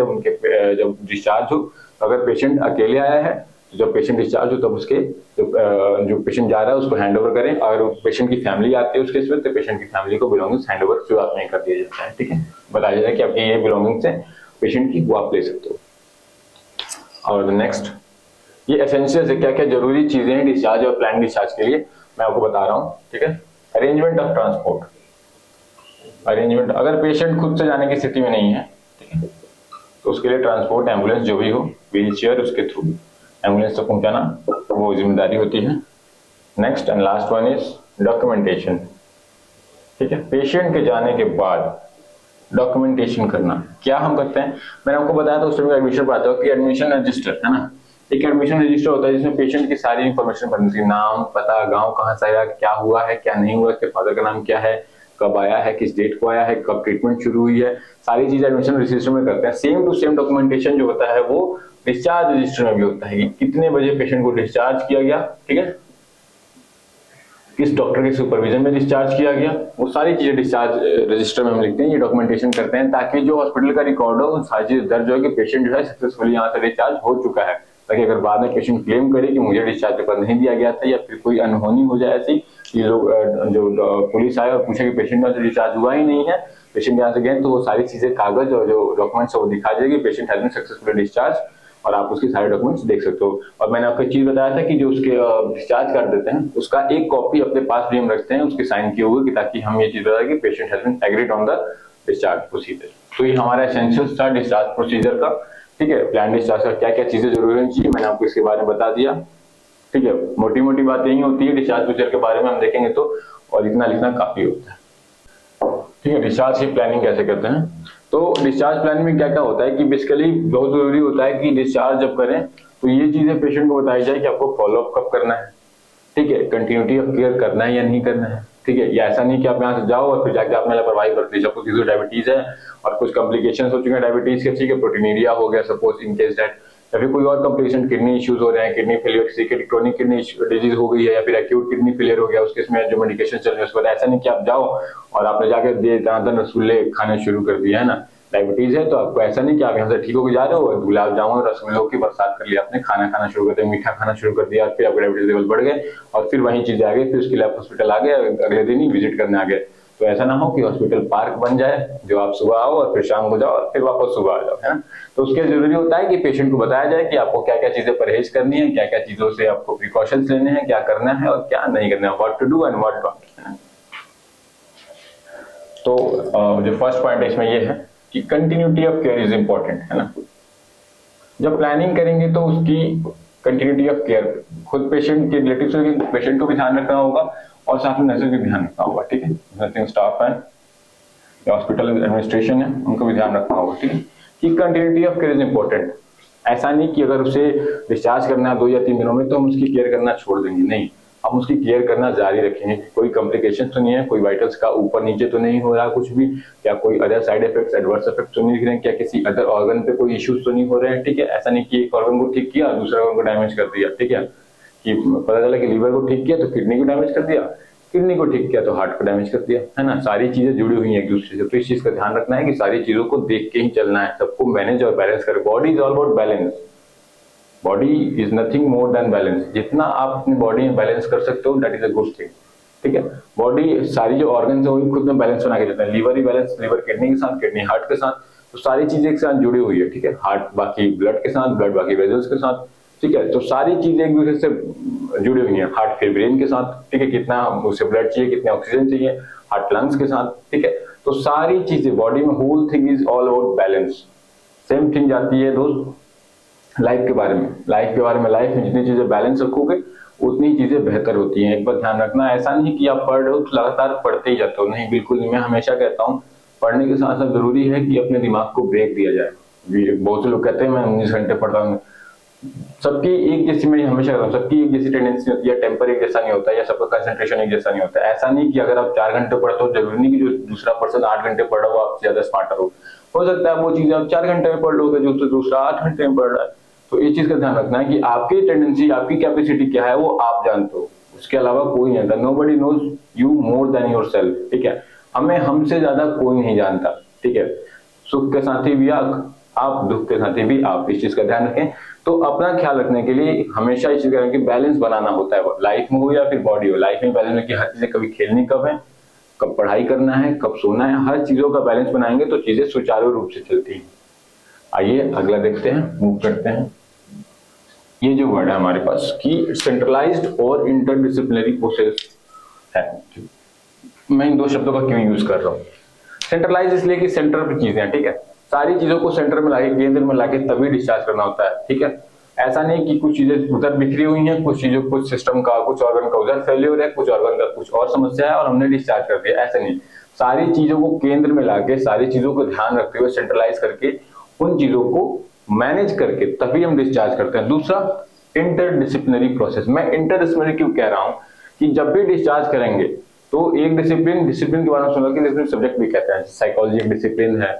जब डिस्चार्ज हो, अगर पेशेंट अकेले आया है, जब पेशेंट डिस्चार्ज हो तब उसके जो पेशेंट जा रहा है उसको हैंड ओवर करें। अगर पेशेंट की फैमिली आती है उस केस में तो पेशेंट की फैमिली को बिलोंगिंग्स हैंड ओवर शुरुआत में कर दिया जाता है, ठीक है, बताया जाता है कि आपकी ये बिलोंगिंग्स है पेशेंट की, वो आप ले सकते हो। और नेक्स्ट, ये एसेंशियल्स है, क्या क्या जरूरी चीजें हैं डिस्चार्ज और प्लान डिस्चार्ज के लिए, मैं आपको बता रहा हूँ, ठीक है। अरेंजमेंट ऑफ ट्रांसपोर्ट, अरेंजमेंट, अगर पेशेंट खुद से जाने की स्थिति में नहीं है, ठीक है, तो उसके लिए ट्रांसपोर्ट एम्बुलेंस जो भी हो, व्हील चेयर, उसके थ्रू एम्बुलेंस तक पहुंचाना वो जिम्मेदारी होती है। Next and last one is documentation, ठीक है, पेशेंट के जाने के बाद डॉक्यूमेंटेशन करना। क्या हम करते हैं, मैंने आपको बताया था उस टाइम एडमिशन पर आता हूँ कि एडमिशन रजिस्टर, है ना, एक एडमिशन रजिस्टर होता है जिसमें पेशेंट की सारी इंफॉर्मेशन भरनी थी, नाम, पता, गांव कहाँ से आया, क्या हुआ है, क्या नहीं हुआ, उसके फादर का नाम क्या है, कब आया है, किस डेट को आया है, कब ट्रीटमेंट शुरू हुई है, सारी चीज एडमिशन रजिस्टर में करते हैं। सेम टू सेम डॉक्यूमेंटेशन जो होता है वो डिस्चार्ज रजिस्टर में भी होता है कि कितने बजे पेशेंट को डिस्चार्ज किया गया, ठीक है, किस डॉक्टर के सुपरविजन में डिस्चार्ज किया गया, वो सारी चीजें डिस्चार्ज रजिस्टर में हम लिखते हैं, ये डॉक्यूमेंटेशन करते हैं ताकि जो हॉस्पिटल का रिकॉर्ड हो उन सारी चीज दर्ज हो कि पेशेंट जो है सक्सेसफुली यहाँ से डिस्चार्ज हो चुका है, ताकि अगर बाद में पेशेंट क्लेम करे कि मुझे डिस्चार्ज पेपर नहीं दिया गया था या फिर कोई अनहोनी हो जाए ऐसी कि लोग जो पुलिस आए और पूछे कि पेशेंट यहाँ से डिस्चार्ज हुआ ही नहीं है, पेशेंट यहाँ से गए, तो वो सारी चीजें कागज और जो डॉक्यूमेंट्स है वो दिखा जाएगी patient has been successfully discharge, और आप उसके सारे डॉक्यूमेंट्स देख सकते हो। और मैंने आपको एक चीज बताया था कि जो उसके डिस्चार्ज कर देते हैं उसका एक कॉपी अपने पास भी हम रखते हैं उसके साइन किए हुए, ताकि हम ये चीज बताए कि patient has been agreed on the discharge procedure. तो ये हमारा एसेंशियल्स था डिस्चार्ज प्रोसीजर का, ठीक है। प्लान डिस्चार्ज का क्या क्या चीजें जरूरी होनी चाहिए मैंने आपको इसके बारे में बता दिया, ठीक है। मोटी मोटी बात यही होती है डिस्चार्ज प्रोसीजर के बारे में हम देखेंगे तो, और इतना लिखना काफी होता है, ठीक है। डिस्चार्ज की प्लानिंग कैसे करते हैं, तो डिस्चार्ज प्लानिंग में क्या क्या होता है कि बेसिकली बहुत जरूरी होता है कि डिस्चार्ज जब करें तो ये चीजें पेशेंट को बताई जाए कि आपको फॉलोअप कब करना है, ठीक है, कंटिन्यूटी ऑफ केयर करना है या नहीं करना है, ठीक है। या ऐसा नहीं कि आप यहाँ से जाओ और फिर जाके आपने लापरवाही बरत ली, सपोज किसी को डायबिटीज है और कुछ कॉम्प्लिकेशन हो चुके हैं डायबिटीज के, ठीक है, प्रोटीनीरिया हो गया सपोज इन केस दैट, या फिर कोई और कॉम्प्लिकेशन, किडनी इश्यूज हो रहे हैं, किडनी फेलियर, किसी की क्रोनिक किडनी डिजीज हो गई है या फिर एक्यूट किडनी फेलियर हो गया, उसके इसमें जो मेडिकेशन चल रहे हैं उसके बाद ऐसा नहीं कि आप जाओ और आपने जाके दाना रसगुल्ले खाने शुरू कर दिया, है ना। डायबिटीज है तो आपको ऐसा नहीं कि आप यहाँ से ठीक होकर जा रहे हो, गुलाब जामुन रसगुल्लों की बरसात कर लिया आपने, खाना खाना शुरू कर दिया, मीठा खाना शुरू कर दिया, फिर आपके डायबिटीज लेवल बढ़ गए और फिर वही चीजें आ गई, फिर उसके लिए आप हॉस्पिटल आ गए, अगले दिन ही विजिट करने आ गए। तो ऐसा ना हो कि हॉस्पिटल पार्क बन जाए जो आप सुबह आओ और फिर शाम को जाओ और फिर वापस सुबह आ जाओ, है ना। तो उसके जरूरी होता है कि पेशेंट को बताया जाए कि आपको क्या क्या चीजें परहेज करनी है, क्या क्या चीजों से आपको प्रिकॉशंस लेने हैं, क्या करना है और क्या नहीं करना है, what to do and what not. तो जो फर्स्ट पॉइंट इसमें ये है कि continuity of care is important, है ना। जब प्लानिंग करेंगे तो उसकी कंटिन्यूटी ऑफ केयर खुद पेशेंट के रिलेटिव से पेशेंट को भी ध्यान रखना होगा और साथ में नर्सेज भी ध्यान रखना होगा, ठीक है। नर्सिंग स्टाफ है, हॉस्पिटल एडमिनिस्ट्रेशन है, उनको भी ध्यान रखना होगा, ठीक है, कि continuity of care is important. ऐसा नहीं कि अगर उसे डिस्चार्ज करना है 2 या 3 दिनों में तो हम उसकी केयर करना छोड़ देंगे, नहीं, हम उसकी केयर करना जारी रखेंगे। कोई कॉम्प्लिकेशन तो नहीं है, कोई वाइटल्स का ऊपर नीचे तो नहीं हो रहा कुछ भी, क्या कोई other side effects, adverse effects तो नहीं दिख रहे हैं, क्या किसी अदर ऑर्गन पे कोई इश्यूज तो नहीं हो रहे हैं, ठीक है। ऐसा नहीं कि एक ऑर्गन को ठीक किया दूसरे ऑर्गन को डैमेज कर दिया, ठीक है, कि पता चला कि लीवर को ठीक किया तो किडनी को डैमेज कर दिया, किडनी को ठीक किया तो हार्ट को डैमेज कर दिया, है ना। सारी चीजें जुड़ी हुई हैं एक दूसरे से, तो इस चीज का ध्यान रखना है कि सारी चीजों को देख के ही चलना है, सबको मैनेज और बैलेंस करें। Body is all about balance, body is nothing more than balance. जितना आप अपनी बॉडी में बैलेंस कर सकते हो that is a good thing, ठीक है। बॉडी सारी जो ऑर्गन्स है वो खुद में बैलेंस बना के देते हैं, लीवर ही बैलेंस, लीवर किडनी के साथ, किडनी हार्ट के साथ, तो सारी चीजें एक साथ जुड़ी हुई है, ठीक है। हार्ट बाकी ब्लड के साथ, ब्लड बाकी वेजल्स के साथ, ठीक है। तो सारी चीजें एक दूसरे से जुड़ी हुई हैं, हार्ट फिर ब्रेन के साथ, ठीक है, कितना उसे ब्लड चाहिए, कितने ऑक्सीजन चाहिए, हार्ट लंग्स के साथ, ठीक है। तो सारी चीजें बॉडी में, whole thing is all about balance. Same thing जाती है दोस्त लाइफ के बारे में। लाइफ में जितनी चीजें बैलेंस रखोगे उतनी चीजें बेहतर होती हैं। एक बार ध्यान रखना, ऐसा नहीं कि आप पढ़ रहे हो तो लगातार पढ़ते ही जाते हो, नहीं, बिल्कुल नहीं। मैं हमेशा कहता हूँ पढ़ने के साथ साथ जरूरी है कि अपने दिमाग को ब्रेक दिया जाए। बहुत से लोग कहते हैं मैं 19 घंटे पढ़ता हूँ, सबकी एक जैसी, मैं हमेशा कहता हूँ सबकी एक जैसी टेंडेंसी होती है, टेम्पर एक जैसा नहीं होता है, या सबका कंसंट्रेशन एक जैसा नहीं होता है। ऐसा नहीं कि अगर आप 4 घंटे पढ़ते हो जरूरी नहीं कि जो दूसरा पर्सन 8 घंटे पढ़ रहा हो आपसे ज्यादा स्मार्टर हो सकता है वो चीज आप 4 घंटे में पढ़ लोगे जो दूसरा 8 घंटे में पढ़ रहा है। तो इस चीज का ध्यान रखना है कि आपकी टेंडेंसी, आपकी कैपेसिटी क्या है वो आप जानते हो, उसके अलावा कोई नहीं जानता। Nobody knows you more than yourself, ठीक है। हमें हमसे ज्यादा कोई नहीं जानता, ठीक है। सुख के साथी भी आप, दुख के साथी भी आप, इस चीज का ध्यान रखें। तो अपना ख्याल रखने के लिए हमेशा इस चीज का बैलेंस बनाना होता है, लाइफ में हो या फिर बॉडी हो। लाइफ में बैलेंस की हर चीजें, कभी खेलनी कब है, कब पढ़ाई करना है, कब सोना है, हर चीजों का बैलेंस बनाएंगे तो चीजें सुचारू रूप से चलती हैं। आइए अगला देखते हैं, मूव करते हैं। ये जो वर्ड है हमारे पास कि सेंट्रलाइज्ड और इंटरडिसिप्लिनरी प्रोसेस है। मैं इन दो शब्दों का क्यों यूज कर रहा हूँ? सेंट्रलाइज इसलिए कि सेंटर पे चीजें हैं, ठीक है। सारी चीजों को सेंटर में लाके, केंद्र में लाके तभी डिस्चार्ज करना होता है, ठीक है। ऐसा नहीं कि कुछ चीजें उधर बिखरी हुई हैं, कुछ चीजों, कुछ सिस्टम का, कुछ ऑर्गन का उधर फेल्योर है, कुछ ऑर्गन का कुछ और समस्या है और हमने डिस्चार्ज कर दिया, ऐसा नहीं। सारी चीजों को केंद्र में लाके, सारी चीजों को ध्यान रखते हुए, सेंट्रलाइज करके, उन चीजों को मैनेज करके तभी हम डिस्चार्ज करते हैं। दूसरा, इंटरडिसिप्लिनरी प्रोसेस। मैं इंटरडिसिप्लिनरी क्यों कह रहा हूं कि जब भी डिस्चार्ज करेंगे तो एक डिसिप्लिन के बारे में सुना कि डिसिप्लिन सब्जेक्ट भी कहते हैं, साइकोलॉजी एक डिसिप्लिन है,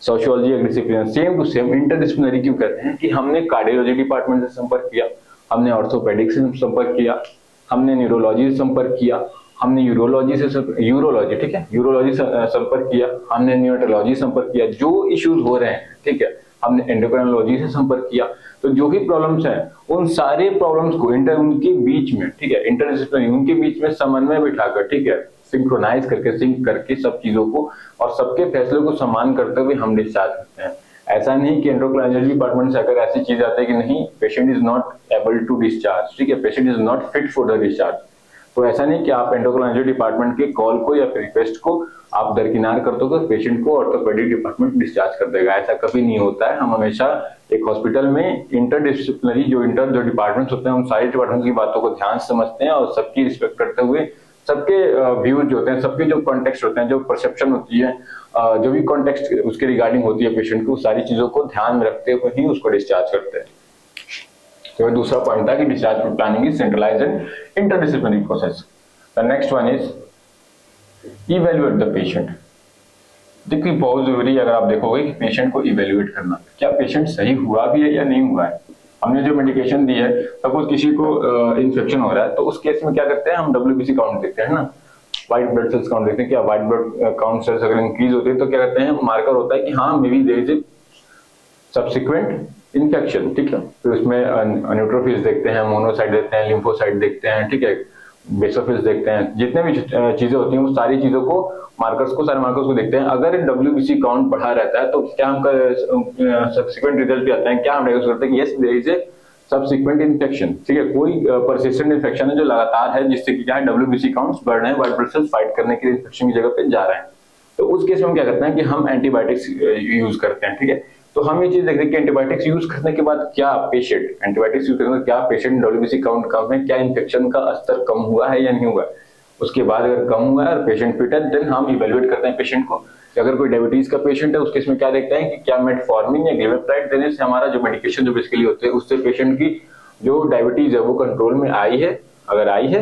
सोशियोलॉजी एक discipline, same to same interdisciplinary क्यों कहते हैं कि हमने कार्डियोलॉजी डिपार्टमेंट से संपर्क किया, हमने ऑर्थोपेडिक से संपर्क किया, हमने न्यूरोलॉजी से संपर्क किया, हमने यूरोलॉजी से यूरोलॉजी, ठीक है, यूरोलॉजी से संपर्क किया, हमने न्यूरोलॉजी संपर्क किया, जो इश्यूज हो रहे हैं, ठीक है, हमने एंडोक्राइनोलॉजी से संपर्क किया। तो जो भी प्रॉब्लम्स हैं उन सारे प्रॉब्लम्स को उनके बीच में, ठीक है, इंटरडिसिप्लिनरी, उनके बीच में समन्वय बिठाकर, ठीक है, सिंक्रोनाइज करके, सिंक करके सब चीजों को और सबके फैसलों को सम्मान करते हुए हम डिस्चार्ज करते हैं। ऐसा नहीं कि एंडोक्राइनोलॉजी डिपार्टमेंट से अगर ऐसी चीज आती है कि नहीं, patient is not able to discharge, ठीक है, patient is not fit for the discharge, तो ऐसा नहीं कि आप एंडोक्राइनोलॉजी डिपार्टमेंट के कॉल को या फिर रिक्वेस्ट को आप दरकिनार कर दोगे, पेशेंट को ऑर्थोपेडिक डिपार्टमेंट डिस्चार्ज कर देगा, ऐसा कभी नहीं होता है। हम हमेशा एक हॉस्पिटल में इंटरडिसिप्लिनरी जो डिपार्टमेंट्स होते हैं उन सारे डिपार्टमेंट्स की बातों को ध्यान से समझते हैं और सबकी रिस्पेक्ट करते हुए, सबके व्यूज जो होते हैं, सबके जो कॉन्टेक्स्ट होते हैं, जो परसेप्शन होती है, जो भी कॉन्टेक्स्ट उसके रिगार्डिंग होती है पेशेंट को, सारी चीजों को ध्यान में रखते हुए ही उसको डिस्चार्ज करते हैं। तो दूसरा पॉइंट था कि discharge planning is centralised and interdisciplinary process. The next one is evaluate the patient. देखिए बहुत जरूरी है, अगर आप देखोगे कि पेशेंट को इवेल्युएट करना, क्या पेशेंट सही हुआ भी है या नहीं हुआ है। हमने जो मेडिकेशन दी है, सपोज किसी को इन्फेक्शन हो रहा है तो उस केस में क्या करते हैं हम, WBC काउंट देखते हैं ना, व्हाइट ब्लड सेल्स काउंट देखते हैं। क्या व्हाइट ब्लड काउंट सेल्स अगर इंक्रीज होते हैं तो क्या करते हैं, मार्कर होता है कि हाँ may be there is a subsequent infection, ठीक है। तो उसमें न्यूट्रोफिल्स देखते हैं, मोनोसाइट देखते हैं, लिम्फोसाइट देखते हैं, ठीक है, बेसोफिल्स देखते हैं, जितने भी चीजें होती हैं वो सारी चीजों को, सारे मार्कर्स को देखते हैं। अगर WBC काउंट बढ़ा रहता है तो क्या हमका सब्सिक्वेंट रिजल्ट भी आता है, क्या हम डायग्नोस करते हैं कि yes there is a subsequent infection, ठीक है, कोई परसिस्टेंट इन्फेक्शन है जो लगातार है, जिससे कि क्या है WBC काउंट्स बढ़ रहे हैं, व्हाइट ब्लड सेल्स फाइट करने के लिए इन्फेक्शन की जगह पे जा रहे हैं। तो उस केस में हम क्या करते हैं कि हम एंटीबायोटिक्स यूज करते हैं, ठीक है। तो हम ये चीज देखते हैं कि एंटीबायोटिक्स यूज करने के बाद क्या पेशेंट, एंटीबायोटिक्स यूज करने के क्या पेशेंट WBC काउंट कम है, क्या इन्फेक्शन का स्तर कम हुआ है या नहीं हुआ है। उसके बाद अगर कम हुआ है और पेशेंट फिट है, देन हम इवेल्युएट करते हैं पेशेंट को। अगर कोई डायबिटीज का पेशेंट है उस केस में क्या देखते हैं कि क्या मेटफॉर्मिन या ग्लिमेप्राइड देने से हमारा जो मेडिकेशन जो बेसिकली होते हैं उससे पेशेंट की जो डायबिटीज है वो कंट्रोल में आई है। अगर आई है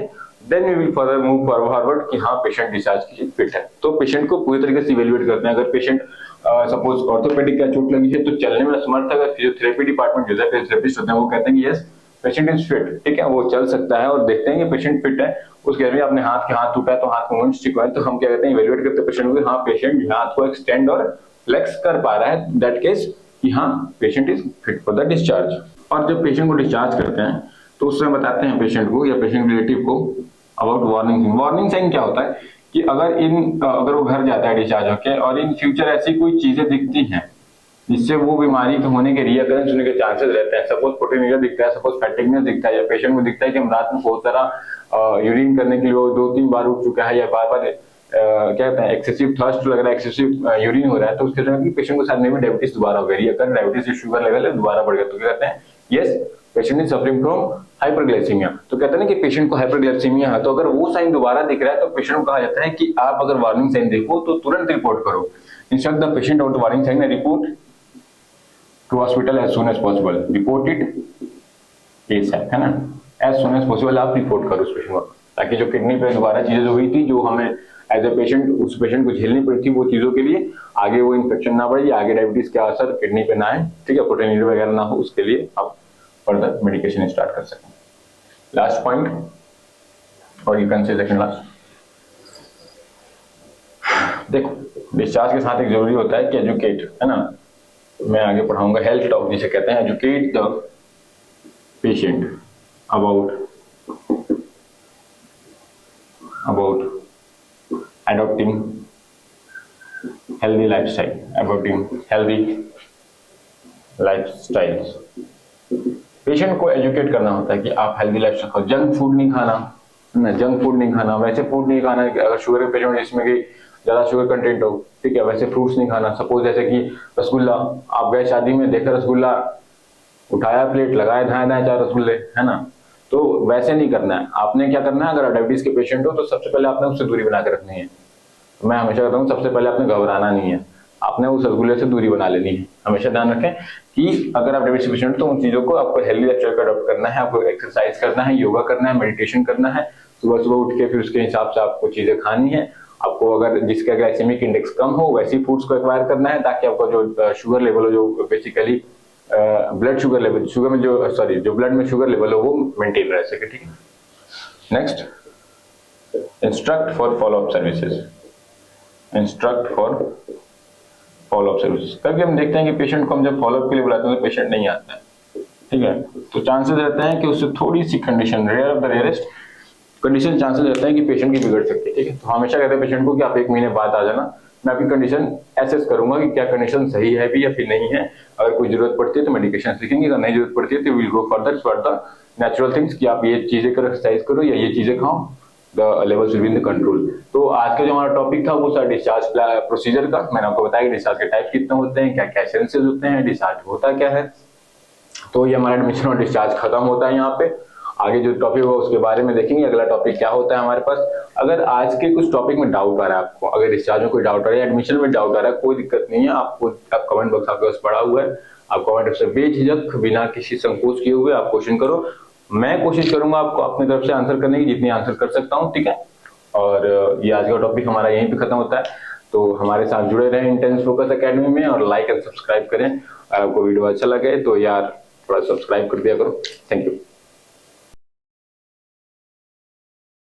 then we will further move forward कि हाँ पेशेंट डिस्चार्ज की फिट है। तो पेशेंट को पूरी तरीके से इवेल्युएट करते हैं। अगर पेशेंट सपोज ऑर्थोपेडिक का चोट लगी है तो चलने में असमर्थ है, अगर फिजियोथेरेपी डिपार्टमेंट जो है फिजियोथेरेपिस्ट होते हैं वो कहते हैं कि यस पेशेंट इज फिट, ठीक है, वो चल सकता है, और देखते हैं कि पेशेंट फिट है। उस केस में अपने हाथ टूटा है तो हाथ में स्टिक हुआ है तो हम क्या कहते हैं इवेल्युएट करते हैं पेशेंट को, हाँ पेशेंट हाथ को एक्सटेंड और फ्लेक्स कर पा रहा है, दैट केस कि हाँ patient is fit for the discharge. और जब पेशेंट को डिस्चार्ज करते हैं तो उसमें बताते हैं पेशेंट को या पेशेंट रिलेटिव को about warning sign. Warning sign क्या होता है कि अगर वो घर जाता है डिस्चार्ज होकर और इन फ्यूचर ऐसी कोई चीजें दिखती हैं जिससे वो बीमारी के होने के रियकरेंस होने के चांसेस रहते हैं। सपोज प्रोटीन दिखता है, सपोज फैटिगनेस दिखता है, या पेशेंट को दिखता है कि हम रात में बहुत सारा यूरिन करने के लिए 2-3 बार उठ चुका है, या बार बार क्या कहते हैं एक्सेसिव थर्स्ट लग रहा है, एक्सेसिव यूरिन हो रहा है, तो उसके समय पेशेंट को शायद में डायबिटीज दोबारा हो गई, अगर डायबिटीज शुगर लेवल है दोबारा बढ़ गया, तो क्या कहते हैं yes patient is suffering from hyperglycaemia. तो कहते हैं ना कि पेशेंट को हाइपरग्लाइसीमिया है, तो अगर वो साइन दोबारा दिख रहा है तो पेशेंट को कहा जाता है कि आप अगर वार्निंग साइन देखो तो तुरंत रिपोर्ट करो। Instruct the patient out warning sign, report to hospital as soon as possible, report it ASAP, है ना, एज सून एज पॉसिबल आप रिपोर्ट करो उस पेशेंट को, ताकि जो किडनी पे दोबारा चीजें हुई थी जो हमें एज ए पेशेंट उस पेशेंट को झेलनी पड़ी थी, वो चीजों के लिए आगे वो इन्फेक्शन ना बढ़े, आगे डायबिटीज का असर किडनी पे ना आए, ठीक है, प्रोटीन वगैरह ना हो, उसके लिए आप फर्दर मेडिकेशन स्टार्ट कर सकें। लास्ट पॉइंट, और यू कैन से सेकंड लास्ट, देखो डिस्चार्ज के साथ एक जरूरी होता है कि एजुकेट, है ना, मैं आगे पढ़ाऊंगा हेल्थ टॉक जिसे कहते हैं, educate the patient about adopting healthy lifestyle, adopting healthy lifestyles। Patient को एजुकेट करना होता है कि आप हेल्दी लाइफस्टाइल खाओ, जंक फूड नहीं खाना ना, जंक फूड नहीं खाना, वैसे फूड नहीं खाना, अगर शुगर के पेशेंट जिसमें कि ज्यादा शुगर कंटेंट हो, ठीक है, वैसे फ्रूट्स नहीं खाना। सपोज जैसे कि रसगुल्ला, आप गए शादी में देखा रसगुल्ला, उठाया प्लेट, लगाए धाए धाए 4 रसगुल्ले, है ना, तो वैसे नहीं करना है। आपने क्या करना है, अगर डायबिटीज के पेशेंट हो तो सबसे पहले आपने उससे दूरी बना के रखनी है। मैं हमेशा कहता हूँ सबसे पहले आपने घबराना नहीं है, आपने उस रसगुल्ले से दूरी बना लेनी है। हमेशा ध्यान रखें कि अगर आप डायबिटीज पेशेंट तो उन चीजों को आपको हेल्दी लाइफस्टाइल का अडॉप्ट करना है, आपको एक्सरसाइज करना है, योगा करना है, मेडिटेशन करना है, सुबह सुबह उठ के फिर उसके हिसाब से आपको चीजें खानी है। आपको अगर जिसका ग्लाइसेमिक इंडेक्स कम हो वैसी फूड्स को एक्वायर करना है, ताकि आपका जो शुगर लेवल हो, जो basically blood sugar level, sugar में जो ब्लड में शुगर लेवल हो वो मेंटेन रह सके, ठीक है। Next, instruct for follow up services, instruct for follow up services. कभी हम देखते हैं कि पेशेंट को हम जब फॉलोअप के लिए बुलाते हैं तो पेशेंट नहीं आता है, ठीक है, तो चांसेस रहते हैं कि उससे थोड़ी सी condition, rare of the rarest condition, chances रहता है कि पेशेंट की बिगड़ सकती है, ठीक है। तो हमेशा कहते हैं पेशेंट को कि आप 1 महीने बाद आ जाना, मैं आपकी कंडीशन एसेस करूंगा कि क्या कंडीशन सही है भी या फिर नहीं है। अगर कोई जरूरत पड़ती है तो मेडिकेशन लिखेंगे, अगर नहीं जरूरत पड़ती है तो will go further for the natural things, कि आप ये चीजें करो, एक्सरसाइज करो या ये चीजें खाओ, the levels will be in the control. तो आज का जो हमारा टॉपिक था वो था डिस्चार्ज प्रोसीजर का। मैंने आपको बताया कि डिस्चार्ज के टाइप कितने होते हैं, क्या क्या एसेंसेस होते हैं, डिस्चार्ज होता क्या है। तो ये हमारा एडमिशन और डिस्चार्ज खत्म होता है यहाँ पे। आगे जो टॉपिक होगा उसके बारे में देखेंगे, अगला टॉपिक क्या होता है हमारे पास। अगर आज के कुछ टॉपिक में डाउट आ रहा है आपको, अगर डिस्चार्ज में कोई डाउट आ रहा है, एडमिशन में डाउट आ रहा है, कोई दिक्कत नहीं है, आपको आप कमेंट बॉक्स आपके पास पड़ा हुआ है, आप कमेंट से बेझिझक बिना किसी संकोच किए हुए आप क्वेश्चन करो। मैं कोशिश करूंगा आपको अपनी तरफ से आंसर करने की, जितनी आंसर कर सकता हूँ, ठीक है। और ये आज का टॉपिक हमारा यहीं पे खत्म होता है। तो हमारे साथ जुड़े रहें इंटेंस फोकस एकेडमी में, और लाइक एंड सब्सक्राइब करें। आपको वीडियो अच्छा लगे तो यार थोड़ा सब्सक्राइब कर दिया करो। Thank you.